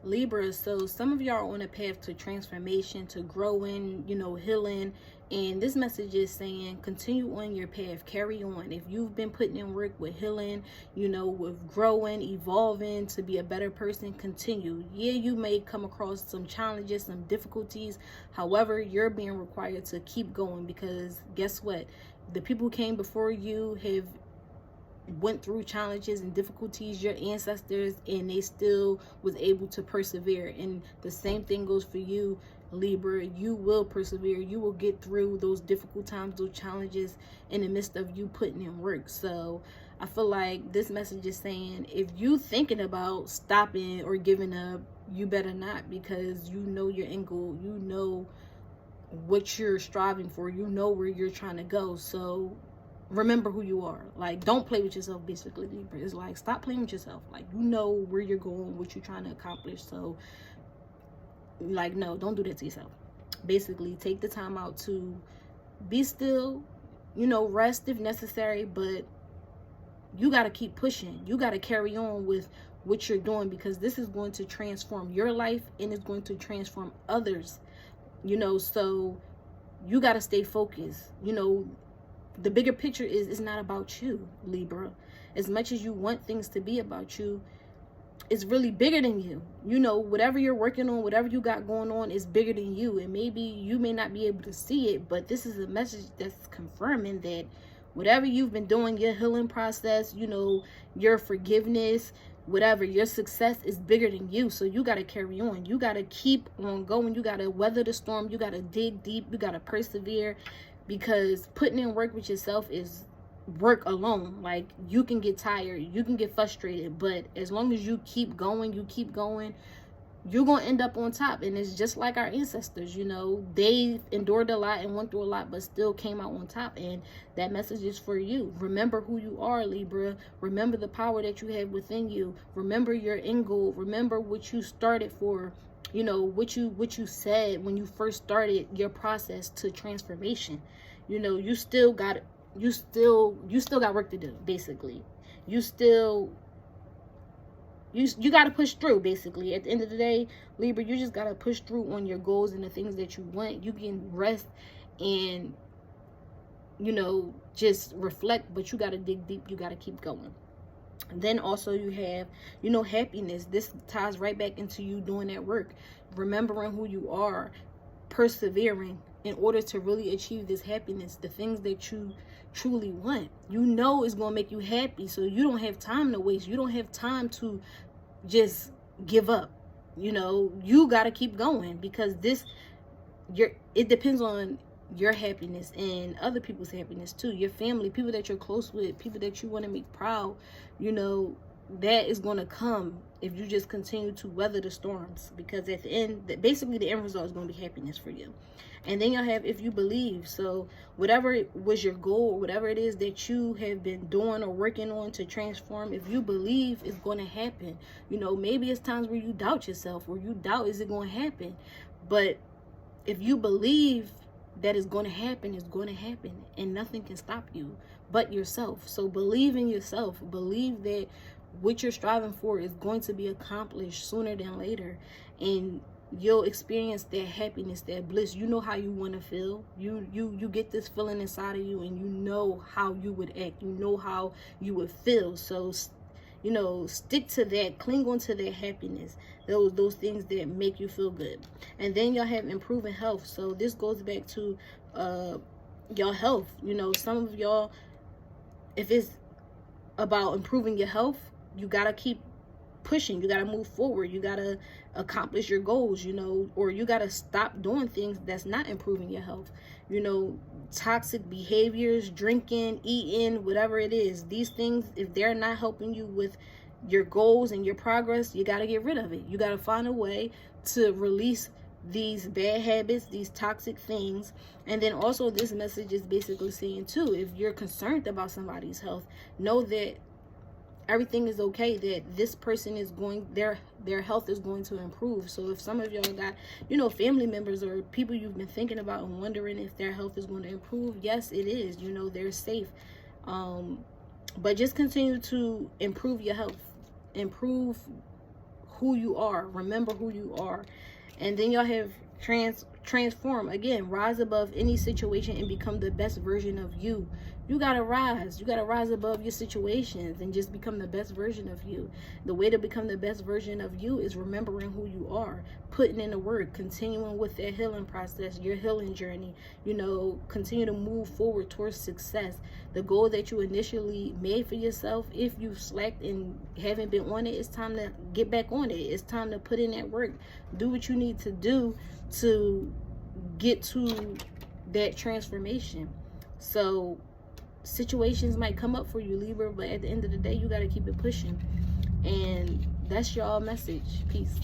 Libra, so some of y'all are on a path to transformation, to growing, healing. And this message is saying continue on your path, carry on. If you've been putting in work with healing, with growing, evolving to be a better person, continue. Yeah, you may come across some challenges, some difficulties. However, you're being required to keep going, because guess what? The people who came before you have went through challenges and difficulties, your ancestors, and they still was able to persevere. And the same thing goes for you, Libra. You will persevere. You will get through those difficult times, those challenges, in the midst of you putting in work. So I feel like this message is saying, if you thinking about stopping or giving up, you better not, because you know your end goal, you know what you're striving for, you know where you're trying to go. So remember who you are. Like, don't play with yourself, basically, Libra. It's like, stop playing with yourself. Like, you know where you're going, what you're trying to accomplish. So, like, no, don't do that to yourself. Basically, take the time out to be still, rest if necessary, but you got to keep pushing. You got to carry on with what you're doing, because this is going to transform your life, and it's going to transform others, so you got to stay focused. The bigger picture is, it's not about you, Libra. As much as you want things to be about you, it's really bigger than you. Whatever you're working on, whatever you got going on is bigger than you. And maybe you may not be able to see it, but this is a message that's confirming that whatever you've been doing, your healing process, your forgiveness, whatever, your success is bigger than you. So you got to carry on. You got to keep on going. You got to weather the storm. You got to dig deep. You got to persevere. Because putting in work with yourself is work alone. Like, you can get tired, you can get frustrated, but as long as you keep going, you're going to end up on top. And it's just like our ancestors, they endured a lot and went through a lot, but still came out on top. And that message is for you. Remember who you are, Libra. Remember the power that you have within you. Remember your end goal. Remember what you started for. What you said when you first started your process to transformation. You still got work to do, basically. You got to push through, basically. At the end of the day, Libra, you just got to push through on your goals and the things that you want. You can rest and just reflect, but you got to dig deep. You got to keep going. Then also you have, happiness. This ties right back into you doing that work, remembering who you are, persevering in order to really achieve this happiness, the things that you truly want. It's going to make you happy, so you don't have time to waste. You don't have time to just give up. You got to keep going, because it depends on your happiness and other people's happiness too. Your family, people that you're close with, people that you want to make proud, that is going to come if you just continue to weather the storms, because at the end, basically the end result is going to be happiness for you. And then you'll have, if you believe. So whatever was your goal, whatever it is that you have been doing or working on to transform, if you believe, it's going to happen. Maybe it's times where you doubt yourself, or you doubt, is it going to happen? But if you believe that is going to happen, is going to happen, and nothing can stop you but yourself. So believe in yourself. Believe that what you're striving for is going to be accomplished sooner than later, and you'll experience that happiness, that bliss. You know how you want to feel. You get this feeling inside of you, and you know how you would act. You know how you would feel. So stick to that, cling on to that happiness, those things that make you feel good. And then y'all have improving health. So this goes back to your health. Some of y'all, if it's about improving your health, you gotta keep pushing. You gotta move forward. You gotta accomplish your goals, or you gotta stop doing things that's not improving your health. Toxic behaviors, drinking, eating, whatever it is, these things, if they're not helping you with your goals and your progress, you got to get rid of it. You got to find a way to release these bad habits, these toxic things. And then also this message is basically saying too, if you're concerned about somebody's health, know that everything is okay, that this person is going, their health is going to improve. So if some of y'all got, family members or people you've been thinking about and wondering if their health is going to improve, yes, it is. They're safe. But just continue to improve your health, improve who you are. Remember who you are. And then y'all have transform. Again, rise above any situation and become the best version of you. You gotta rise. You gotta rise above your situations and just become the best version of you. The way to become the best version of you is remembering who you are, putting in the work, continuing with that healing process, your healing journey. You know, continue to move forward towards success. The goal that you initially made for yourself, if you've slacked and haven't been on it, it's time to get back on it. It's time to put in that work. Do what you need to do to get to that transformation. So situations might come up for you, Libra, but at the end of the day, you got to keep it pushing. And that's y'all message. Peace.